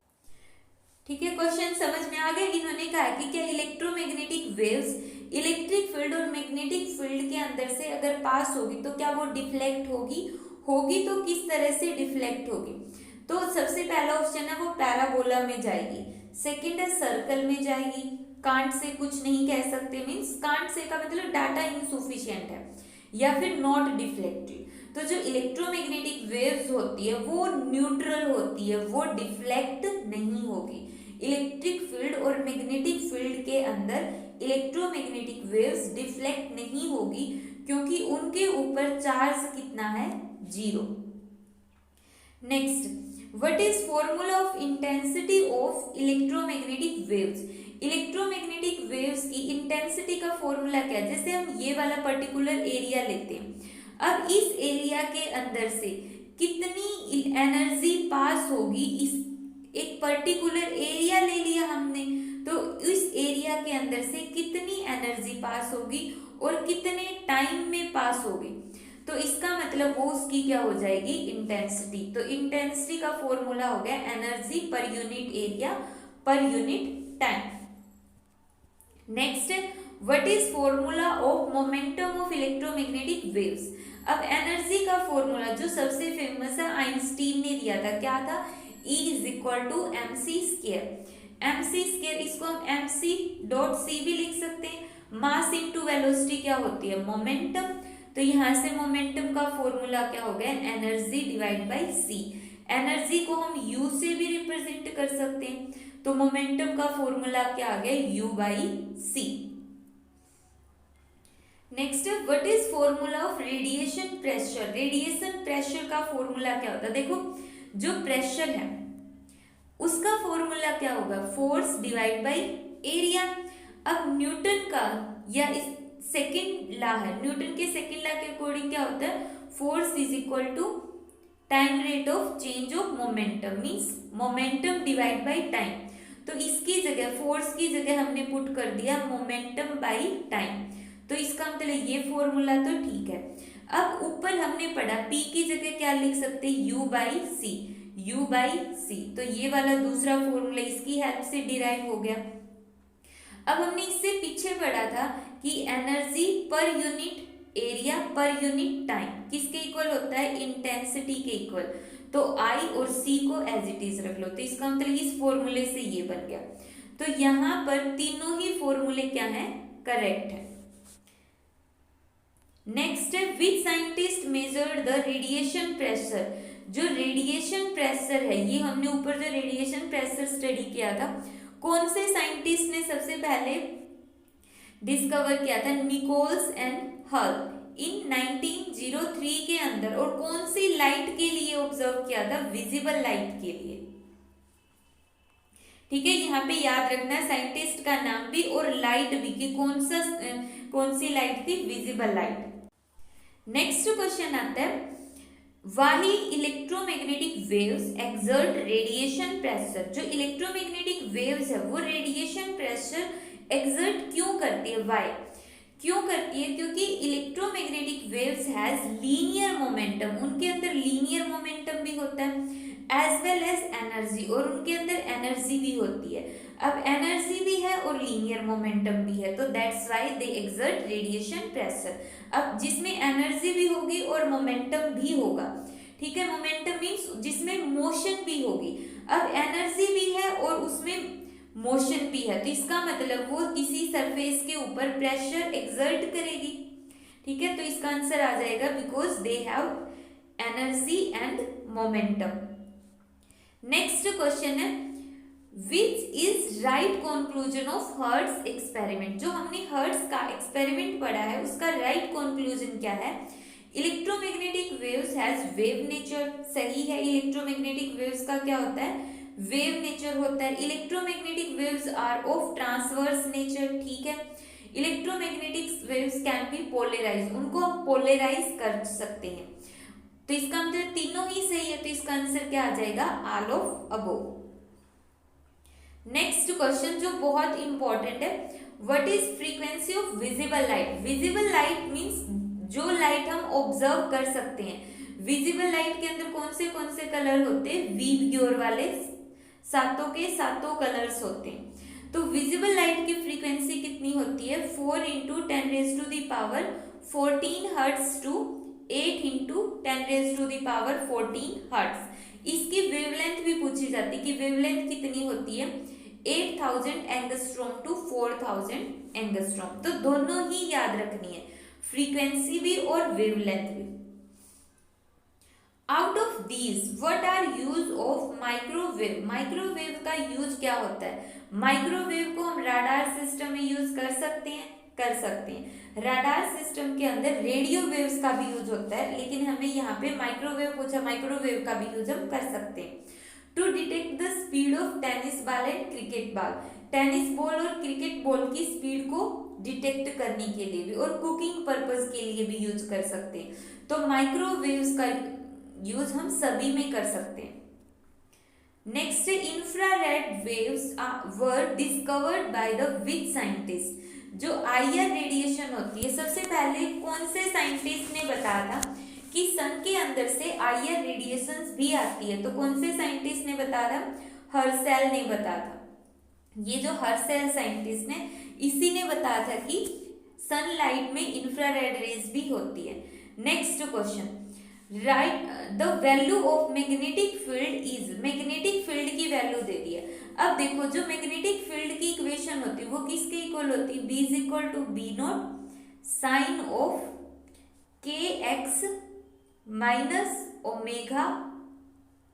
ठीक है, क्वेश्चन समझ में आ गया। इन्होंने कहा कि क्या इलेक्ट्रोमैग्नेटिक वेव्स इलेक्ट्रिक फील्ड और मैग्नेटिक फील्ड के अंदर से अगर पास होगी तो क्या वो डिफ्लेक्ट होगी तो किस तरह से डिफ्लेक्ट होगी। तो सबसे पहला ऑप्शन है वो पैराबोला में जाएगी, सेकंड है सर्कल में जाएगी, कांट से कुछ नहीं कह सकते, मीन्स कांट से का मतलब डाटा इनसुफिशिएंट है, या फिर नॉट डिफ्लेक्टेड। तो जो इलेक्ट्रोमैग्नेटिक वेव्स होती है वो न्यूट्रल होती है, वो डिफ्लेक्ट नहीं होगी। इलेक्ट्रिक फील्ड और मैग्नेटिक फील्ड के अंदर इलेक्ट्रोमैग्नेटिक वेव्स डिफ्लेक्ट नहीं होगी, क्योंकि उनके ऊपर चार्ज कितना है, 0। Next, what is formula of intensity of electromagnetic waves. Electromagnetic waves की इंटेंसिटी का फॉर्मूला क्या है, जैसे हम ये वाला पर्टिकुलर एरिया लेते हैं, अब इस एरिया के अंदर से कितनी एनर्जी पास होगी, इस एक पर्टिकुलर एरिया ले लिया हमने, तो इस एरिया के अंदर से कितनी एनर्जी पास होगी और कितने टाइम में पास होगी, तो इसका मतलब वो उसकी क्या हो जाएगी, इंटेंसिटी। तो इंटेंसिटी का फॉर्मूला हो गया energy per unit area per unit time. Next, what is formula of momentum of electromagnetic waves. अब एनर्जी का फॉर्मूला जो सबसे फेमस है आइंस्टीन ने दिया था, क्या था, E = mc²। mc², इसको हम mc.c भी लिख सकते हैं। मास इंटू वेलोसिटी क्या होती है, मोमेंटम। तो यहाँ से मोमेंटम का फॉर्मूला क्या हो गया, energy divide by C. Energy को हम U से भी रिप्रेजेंट कर सकते हैं, तो मोमेंटम का फॉर्मूला क्या आ गया, U/c। Next, what is formula of radiation pressure. Radiation pressure का फॉर्मूला क्या होता है, देखो जो प्रेशर है उसका फॉर्मूला क्या होगा, फोर्स डिवाइड बाई एरिया। अब न्यूटन का या इस सेकंड लॉ है, न्यूटन के सेकंड लॉ के अकॉर्डिंग क्या होता है, force = time rate of change of momentum, means momentum divide by time. तो इसकी जगह, फोर्स की जगह हमने पुट कर दिया मोमेंटम बाई टाइम, तो इसका मतलब ये फॉर्मूला तो ठीक है। अब ऊपर हमने पढ़ा P की जगह क्या लिख सकते हैं, U/c। तो ये वाला दूसरा फॉर्मूला इसकी हेल्प से डिराइव हो गया। अब हमने इससे पीछे पढ़ा था कि energy per unit area per unit time किसके इक्वल होता है, इंटेंसिटी के इक्वल। तो I और C को एज इट इज रख लो, तो इसका मतलब इस फॉर्मूले से ये बन गया। तो यहाँ पर तीनों ही फॉर्मूले क्या हैं, करेक्ट है। नेक्स्ट है, which scientist measured the radiation pressure. जो रेडिएशन प्रेशर है, ये हमने ऊपर जो रेडिएशन प्रेशर स्टडी किया था, कौन से साइंटिस्ट ने सबसे पहले डिस्कवर किया था, निकोल्स एंड हल। इन 1903 के अंदर, और कौन सी लाइट के लिए ऑब्जर्व किया था? विजिबल लाइट के लिए। ठीक है, यहाँ पे याद रखना है साइंटिस्ट का नाम भी और लाइट भी, कि कौन सी लाइट थी? Visible light. नेक्स्ट क्वेश्चन आता है, why electromagnetic waves exert radiation pressure. जो इलेक्ट्रोमैग्नेटिक वेव्स है वो रेडिएशन प्रेशर एक्सर्ट क्यों करती है? वाई क्यों करती है? क्योंकि electromagnetic waves has linear momentum, उनके अंदर लीनियर मोमेंटम भी होता है, एज वेल एज एनर्जी, और उनके अंदर एनर्जी भी होती है। अब एनर्जी भी है और लीनियर मोमेंटम भी है, तो that's why they exert radiation pressure. अब जिसमें एनर्जी भी होगी और मोमेंटम भी होगा, ठीक है, मोमेंटम मीन्स जिसमें मोशन भी होगी। अब एनर्जी भी है और उसमें मोशन भी है, तो इसका मतलब वो किसी सरफेस के ऊपर प्रेशर एक्सर्ट करेगी। ठीक है, तो इसका आंसर आ जाएगा because they have energy and momentum. Next question है, which is right conclusion of Hertz experiment. जो हमने हर्ट्ज का एक्सपेरिमेंट पढ़ा है उसका राइट कंक्लूजन क्या है? Electromagnetic waves has wave nature. सही है, इलेक्ट्रोमैग्नेटिक वेव्स का क्या होता है? वेव नेचर होता है। Electromagnetic waves are of transverse nature. ठीक है, electromagnetic waves can be polarize, उनको हम पोलराइज कर सकते हैं। तो इसका मतलब तीनों ही सही है, तो इसका आंसर क्या आ जाएगा? All of above. Next question जो बहुत इंपॉर्टेंट है, what is frequency of visible light. Visible light means जो लाइट हम ऑब्जर्व कर सकते हैं। विजिबल लाइट के अंदर कौन से कलर होते हैं? विबग्योर वाले सातों के सातों कलर्स होते हैं। तो विजिबल लाइट की फ्रीक्वेंसी कितनी होती है? 4 × 10⁻14 हर्ट्ज टू 8 × 10⁻14 हर्ट्ज। इसकी वेवलेंथ भी पूछी जाती है कि वेवलेंथ कितनी होती है? 8000 एंगस्ट्रॉम टू 4000 एंगस्ट्रॉम। तो दोनों ही याद रखनी है, फ्रीक्वेंसी भी और वेवलेंथ भी। Out of these what are use of microwave. Microwave का यूज क्या होता है? माइक्रोवेव को हम राडार सिस्टम में यूज कर सकते हैं, राडार सिस्टम के अंदर रेडियो वेव्स का भी यूज होता है, लेकिन हमें यहाँ पे माइक्रोवेव पूछा, माइक्रोवेव का भी यूज हम कर सकते हैं। To detect the speed of tennis ball and cricket ball. Tennis ball और क्रिकेट बॉल की स्पीड को डिटेक्ट करने के लिए भी और कुकिंग पर्पस के लिए भी यूज कर सकते हैं। तो माइक्रोवेव्स का यूज हम सभी में कर सकते हैं। Next, infrared waves were discovered by the which scientist. जो आईआर रेडिएशन होती है, सबसे पहले कौन से साइंटिस्ट ने बताया था कि सन के अंदर से आईआर रेडिएशंस भी आती है? तो कौन से साइंटिस्ट ने बताया था? हर्सेल ने बताया था। ये जो हर्सेल साइंटिस्ट ने, इसी ने बताया था कि सनलाइट में इंफ्रारेड रेज भी होती है। Next question, right the value of magnetic field is. Magnetic field की वैल्यू दे दी है। अब देखो, जो मैग्नेटिक फील्ड की इक्वेशन होती है वो किसके इक्वल होती है? B = B0 sine of kx - omega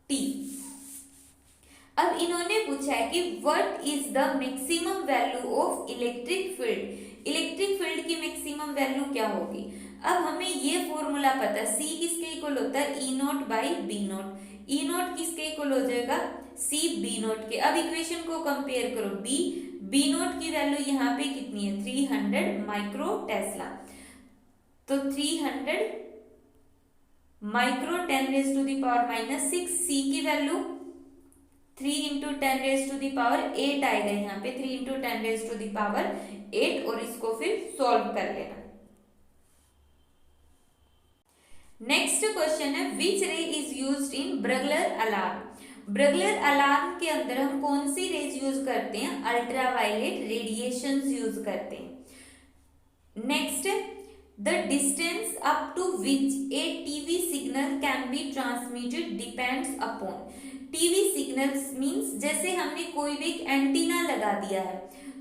t। अब इन्होंने पूछा है कि what is the maximum value of electric field. Electric field की मैक्सिमम वैल्यू क्या होगी? अब हमें ये फॉर्मूला पता है, C किसके इक्वल होता है? E0/B0। E0 किसके इक्वल हो जाएगा? C B0 के। अब इक्वेशन को कंपेयर करो, B0 की वैल्यू यहाँ पे कितनी है? 300 माइक्रो टेस्ला। तो 300 माइक्रो 10⁻⁻6। C की वैल्यू 3 × 10⁸ आएगा यहाँ पे, 3 × 10⁸, और इसको फिर सॉल्व कर लेना। नेक्स्ट क्वेश्चन है, which ray is used in burglar alarm. Burglar alarm के अंदर हम कौन सी रेज यूज करते हैं? अल्ट्रावायलेट रेडिएशंस यूज करते हैं। Next, the distance up to which a TV signal can be transmitted depends upon. TV signals means जैसे हमने कोई भी एक एंटीना लगा दिया है,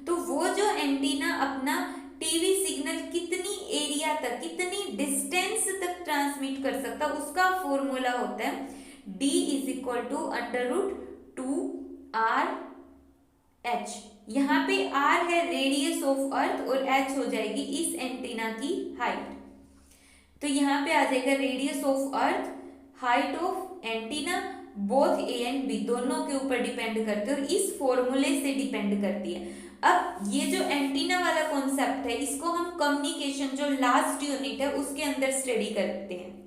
तो वो जो एंटीना अपना टीवी सिग्नल कितनी एरिया तक, कितनी डिस्टेंस तक ट्रांसमिट कर सकता, उसका फॉर्मूला होता है D = √2RH। यहाँ पे R है रेडियस ऑफ अर्थ और H हो जाएगी इस एंटीना की हाइट। तो यहाँ पे आ जाएगा radius of earth, height of antenna, both A and B दोनों के ऊपर डिपेंड करते हैं और इस फॉर्मूले से डिपेंड करती है। अब ये जो एंटीना वाला कॉन्सेप्ट है इसको हम कम्युनिकेशन जो लास्ट यूनिट है उसके अंदर स्टडी करते हैं।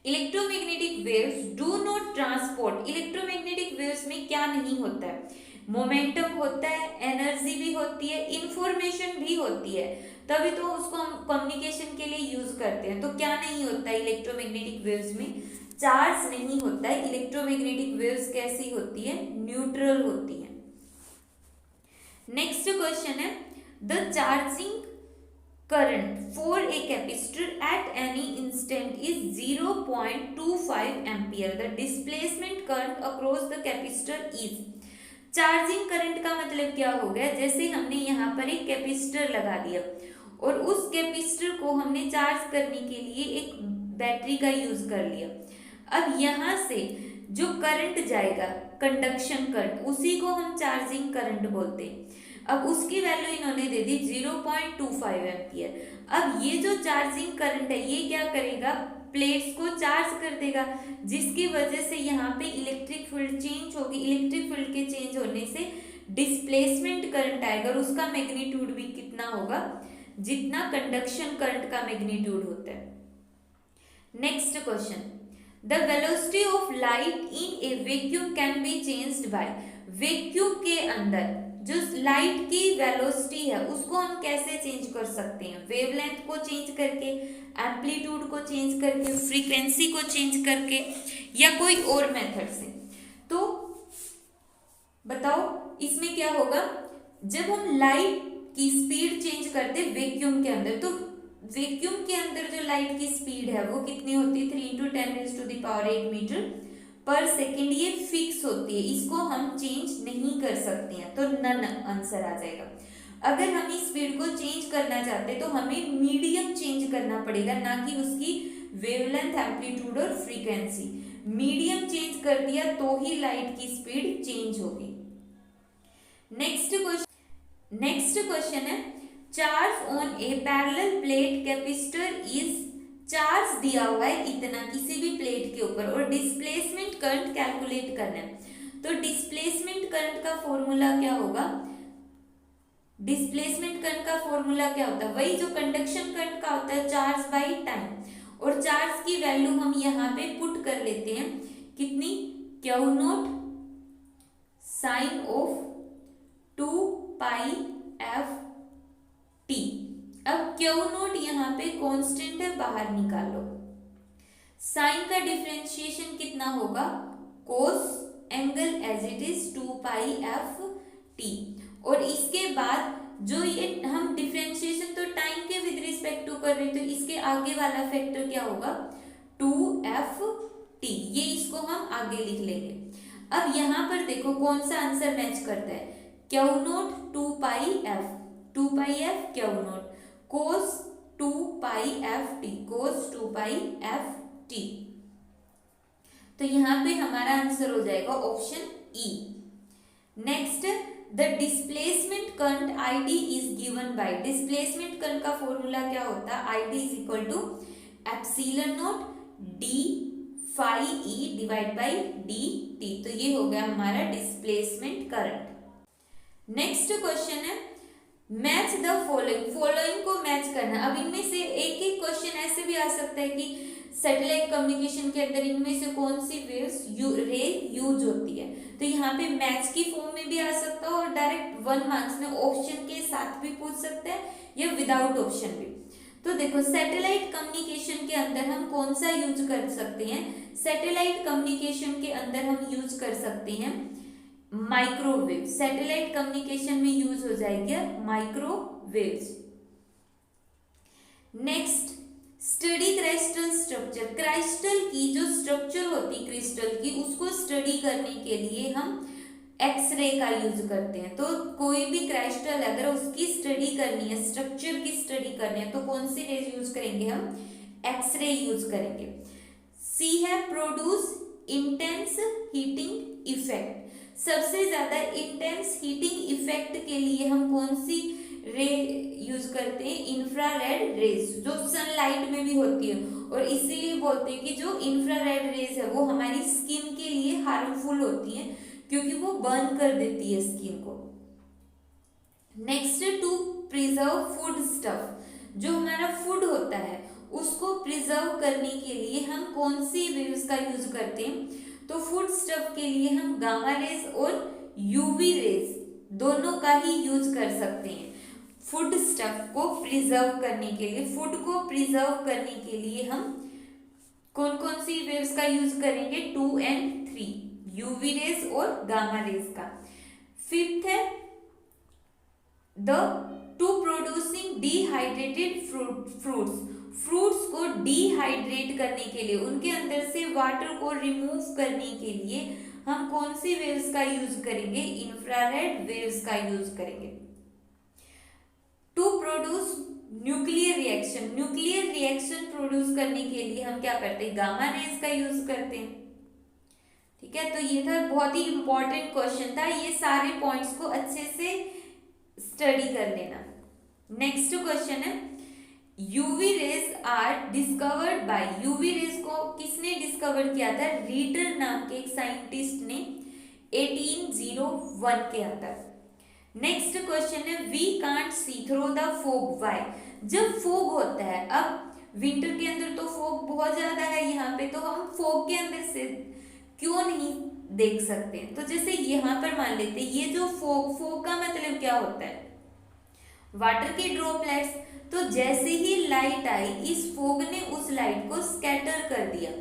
Electromagnetic waves do not transport, electromagnetic waves में क्या नहीं होता है, मोमेंटम होता है, एनर्जी भी होती है, इंफॉर्मेशन भी होती है, तभी तो उसको हम कम्युनिकेशन के लिए यूज करते हैं। तो क्या नहीं होता है इलेक्ट्रोमैग्नेटिक वेव्स में, चार्ज नहीं होता है। इलेक्ट्रोमैग्नेटिक वेव्स कैसी होती है, न्यूट्रल होती है। नेक्स्ट क्वेश्चन है the charging current for a capacitor at any instant is 0.25 ampere. The displacement current across the capacitor is, charging current का मतलब क्या हो गया, जैसे हमने यहाँ पर एक कैपेसिटर लगा दिया और उस कैपेसिटर को हमने चार्ज करने के लिए एक बैटरी का यूज कर लिया। अब यहाँ से जो करंट जाएगा कंडक्शन करंट, उसी को हम चार्जिंग करंट बोलते हैं। अब उसकी वैल्यू इन्होंने दे दी 0.25 एम्पियर। अब ये जो चार्जिंग करंट है ये क्या करेगा, प्लेट्स को चार्ज कर देगा, जिसकी वजह से यहाँ पे इलेक्ट्रिक फील्ड चेंज होगी। इलेक्ट्रिक फील्ड के चेंज होने से डिस्प्लेसमेंट करंट आएगा और उसका मैग्नीट्यूड भी कितना होगा, जितना कंडक्शन करंट का मैग्नीट्यूड होता है। Next question, the velocity of light in A vacuum can be changed by, vacuum के अंदर जो लाइट की वेलोसिटी है उसको हम कैसे चेंज कर सकते हैं, वेवलेंथ को चेंज करके, एम्पलीट्यूड को चेंज करके, फ्रीक्वेंसी को चेंज करके, या कोई और मेथड से। तो बताओ इसमें क्या होगा, जब हम लाइट की स्पीड चेंज करते वैक्यूम के अंदर, तो वैक्यूम के अंदर जो लाइट की स्पीड है वो कितनी होती है, 3 × 10⁸ मीटर पर सेकेंड, ये फिक्स होती है, इसको हम चेंज नहीं कर सकते हैं, तो नन आंसर आ जाएगा। अगर हम इस स्पीड को चेंज करना चाहते हैं तो हमें मीडियम चेंज करना पड़ेगा, ना कि उसकी वेवलेंथ, एम्पलीट्यूड और फ्रीक्वेंसी। मीडियम चेंज कर दिया तो ही लाइट की स्पीड चेंज होगी। नेक्स्ट क्वेश्चन है, charge on A parallel plate capacitor is, charge दिया हुआ है इतना किसी भी प्लेट के ऊपर और डिस्प्लेसमेंट करंट कैलकुलेट करना है। तो डिस्प्लेसमेंट करंट का फॉर्मूला क्या होगा, डिस्प्लेसमेंट करंट का फॉर्मूला क्या होता है, वही जो कंडक्शन करंट का होता है, चार्ज बाई टाइम। और चार्ज की वैल्यू हम यहाँ पे पुट कर लेते हैं, कितनी, Q0 साइन ऑफ 2πft। अब Q0 यहाँ पे कांस्टेंट है, बाहर निकालो। साइन का डिफरेंशिएशन कितना होगा, cos angle as it is 2πft। और इसके बाद जो ये हम डिफरेंशिएशन तो टाइम के विद रिस्पेक्ट टू कर रहे हैं, तो इसके आगे वाला फैक्टर क्या होगा, 2ft। ये इसको हम आगे लिख लेंगे। अब यहाँ पर देखो कौन सा आंसर मैच करता है, Q0 2πf Q0 cos 2πft, cos 2πft। तो यहाँ पे हमारा आंसर हो जाएगा option E. Next, the displacement current ID is given by, displacement current का फॉर्मूला क्या होता है, ID is equal to ε0 d phi e divide by dt। तो ये हो गया हमारा डिस्प्लेसमेंट करंट। नेक्स्ट क्वेश्चन है, मैच द फॉलोइंग, फॉलोइंग को मैच करना। अब इनमें से एक एक क्वेश्चन ऐसे भी आ सकता है कि सैटेलाइट कम्युनिकेशन के अंदर इनमें से कौन सी वेव्स रे यूज होती है, तो यहाँ पे मैच की फॉर्म में भी आ सकता है और डायरेक्ट 1 मार्क्स में ऑप्शन के साथ भी पूछ सकते हैं या विदाउट ऑप्शन भी। तो देखो सैटेलाइट कम्युनिकेशन के अंदर हम कौन सा यूज कर सकते हैं, सैटेलाइट कम्युनिकेशन के अंदर हम यूज कर सकते हैं माइक्रोवेव। सैटेलाइट कम्युनिकेशन में यूज हो जाएगी microwaves. Next, study crystal structure, crystal की जो स्ट्रक्चर होती क्रिस्टल की उसको स्टडी करने के लिए हम एक्सरे का यूज करते हैं। तो कोई भी क्रिस्टल अगर उसकी स्टडी करनी है, स्ट्रक्चर की स्टडी करनी है, तो कौन सी रेज यूज करेंगे हम, एक्सरे यूज करेंगे। सी है प्रोड्यूस इंटेंस हीटिंग इफेक्ट, सबसे ज्यादा इंटेंस हीटिंग इफेक्ट के लिए हम कौन सी रे यूज करते हैं, इंफ्रारेड रेज, जो सनलाइट में भी होती है, और इसीलिए बोलते हैं कि जो इंफ्रारेड रेज है वो हमारी स्किन के लिए हार्मफुल होती है, क्योंकि वो बर्न कर देती है स्किन को। Next, to preserve food stuff, जो हमारा फूड होता है उसको प्रिजर्व करने के लिए हम कौन सी वेव्स का यूज करते हैं? तो फूड स्टफ के लिए हम गामा रेज और यूवी रेज दोनों का ही यूज कर सकते हैं। फूड स्टफ को प्रिजर्व करने के लिए, फूड को प्रिजर्व करने के लिए हम कौन कौन सी वेव्स का यूज करेंगे? 2 and 3, यूवी रेज और गामा रेज का। फिफ्थ है the two producing dehydrated fruits, fruits को डिहाइड्रेट करने के लिए, उनके अंदर से वाटर को रिमूव करने के लिए हम कौन सी वेव्स का यूज करेंगे? इंफ्रारेड वेव्स का यूज करेंगे। To produce nuclear reaction, nuclear reaction produce करने के लिए हम क्या करते हैं? गामा रेज का यूज करते हैं। ठीक है, तो ये था बहुत ही इंपॉर्टेंट क्वेश्चन था, ये सारे पॉइंट्स को अच्छे से स्टडी कर लेना। नेक्स्ट क्वेश्चन है UV rays are discovered by, UV rays को किसने डिस्कवर किया था? रीडर नाम के एक साइंटिस्ट ने 1801 के अंदर। नेक्स्ट क्वेश्चन है we can't see through the fog, why? जब फॉग होता है, अब विंटर के अंदर तो फॉग बहुत ज्यादा है यहाँ पे, तो हम फॉग के अंदर से क्यों नहीं देख सकते? तो जैसे यहाँ पर मान लेते ये जो फॉग का मतलब क्या होता है? वाटर के ड्रॉपलेट्स। तो जैसे ही लाइट आई, इस फॉग ने उस लाइट को स्कैटर कर दिया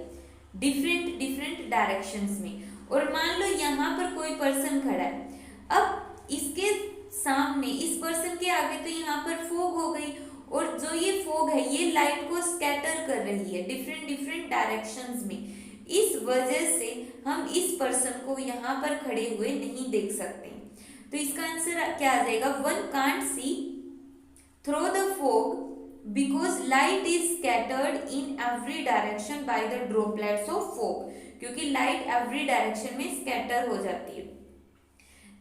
डिफरेंट डिफरेंट डायरेक्शंस में, और मान लो यहाँ पर कोई पर्सन खड़ा है, अब इसके सामने, इस पर्सन के आगे तो यहाँ पर फॉग हो गई, और जो ये फॉग है ये लाइट को स्कैटर कर रही है डिफरेंट डिफरेंट डायरेक्शंस में। इस वजह से हम इस पर्सन को यहाँ पर खड़े हुए नहीं देख सकते। तो इसका आंसर क्या आ जाएगा? One can't see through the fog because light is scattered in every direction by the droplets of fog, क्योंकि लाइट एवरी डायरेक्शन में स्कैटर हो जाती है।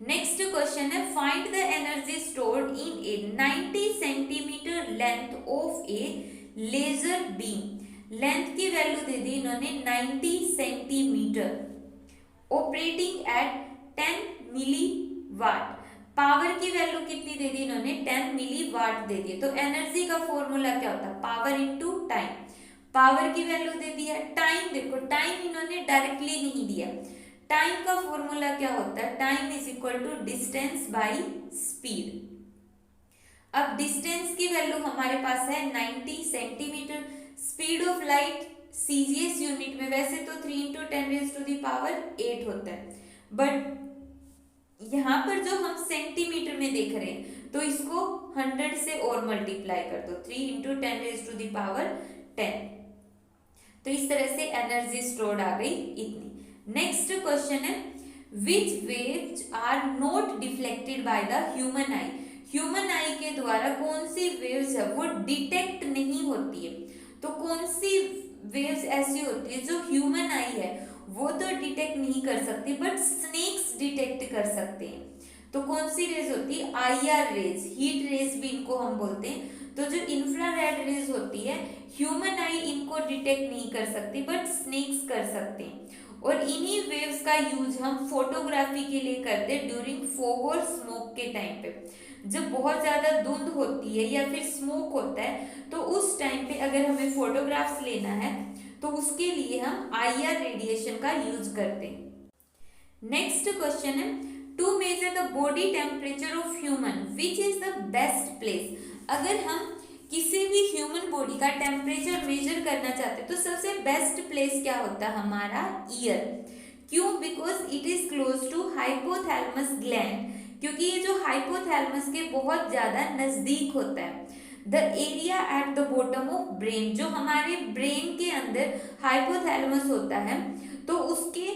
नेक्स्ट क्वेश्चन है find the energy stored in a 90 centimetre length of a laser beam. Length की value दे दी इन्होंने 90 centimetre, operating at 10 milliwatt. Power की वैल्यू कितनी दे दी इन्होंने? 10 मिलीवाट दे दी। तो एनर्जी का फॉर्मूला क्या होता है? Power into time. पावर की वैल्यू दे दी है। टाइम देखो, टाइम इन्होंने डायरेक्टली नहीं दिया। टाइम का फॉर्मूला क्या होता है? Time is equal to distance by speed. अब डिस्टेंस की वैल्यू हमारे पास है 90 centimetre. Speed of light CGS unit में वैसे तो 3 × 10⁸ होता है, बट यहाँ पर जो हम सेंटीमीटर में देख रहे हैं तो इसको 100 से और मल्टीप्लाई कर दो, 3 × 10⁻10। तो इस तरह से एनर्जी स्टोर्ड आ गई इतनी। नेक्स्ट क्वेश्चन है which waves are not deflected by the human eye. Human eye के द्वारा कौन सी वेव्स है वो डिटेक्ट नहीं होती है। तो कौन सी वेव्स ऐसी होती है जो ह्यूमन आई है वो तो डिटेक्ट नहीं कर सकती, बट स्नेक्स डिटेक्ट कर सकते हैं। तो कौन सी रेज होती है? आईआर रेज, हीट रेज भी इनको हम बोलते हैं। तो जो इंफ्रारेड रेज होती है ह्यूमन आई इनको डिटेक्ट नहीं कर सकती, बट स्नेक्स कर सकते हैं। और इन्हीं वेव्स का यूज हम फोटोग्राफी के लिए करते हैं ड्यूरिंग फॉग और स्मोक के टाइम पे। जब बहुत ज्यादा धुंध होती है या फिर स्मोक होता है तो उस टाइम पे अगर हमें फोटोग्राफ्स लेना है तो उसके लिए हम आईआर रेडिएशन का यूज करते हैं। नेक्स्ट क्वेश्चन है to measure the body temperature of human which is the best place. अगर हम किसी भी ह्यूमन बॉडी का टेम्परेचर मेजर करना चाहते हैं तो सबसे बेस्ट प्लेस क्या होता है? हमारा ईयर। क्यों? Because it is close to hypothalamus gland, क्योंकि ये जो हाइपोथैलेमस के बहुत ज्यादा नजदीक होता है। The area at the bottom of brain, जो हमारे ब्रेन के अंदर हाइपोथैलेमस होता है तो उसके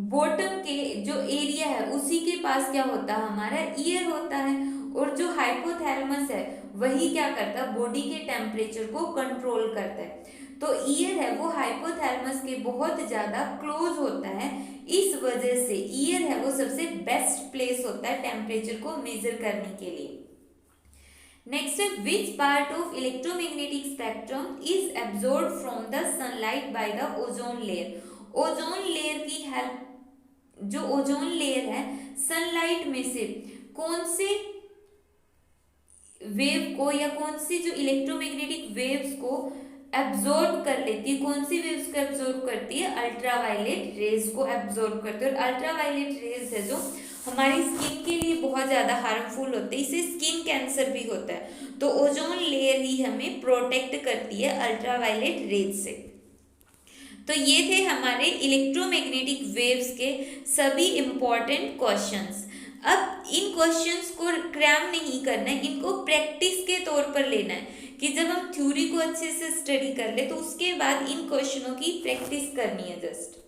बॉटम के जो एरिया है उसी के पास क्या होता है? हमारा ईयर होता है। और जो हाइपोथैलेमस है वही क्या करता है? बॉडी के टेम्परेचर को कंट्रोल करता है। तो ईयर है वो हाइपोथैलेमस के बहुत ज्यादा क्लोज होता है, इस वजह से ईयर है वो सबसे बेस्ट प्लेस होता है टेम्परेचर को मेजर करने के लिए। नेक्स्ट है which part of electromagnetic spectrum is absorb from the sunlight by the ozone layer. Ozone layer की हेल्प, जो ओजोन लेयर है सनलाइट में से कौन से वेव को या कौन सी जो इलेक्ट्रोमैग्नेटिक वेव्स को एब्जॉर्ब कर लेती है, कौन सी वेव्स को एब्जॉर्ब करती है, अल्ट्रावायलेट रेज को एब्जॉर्ब करती है। और अल्ट्रावायलेट रेज है जो हमारी स्किन के लिए बहुत ज़्यादा हार्मफुल होते हैं, इससे स्किन कैंसर भी होता है। तो ओजोन लेयर ही हमें प्रोटेक्ट करती है अल्ट्रावायलेट रेज से। तो ये थे हमारे इलेक्ट्रोमैग्नेटिक वेव्स के सभी इंपॉर्टेंट क्वेश्चंस। अब इन क्वेश्चंस को क्रैम नहीं करना है, इनको प्रैक्टिस के तौर पर लेना है कि जब हम थ्योरी को अच्छे से स्टडी कर ले तो उसके बाद इन क्वेश्चनों की प्रैक्टिस करनी है जस्ट।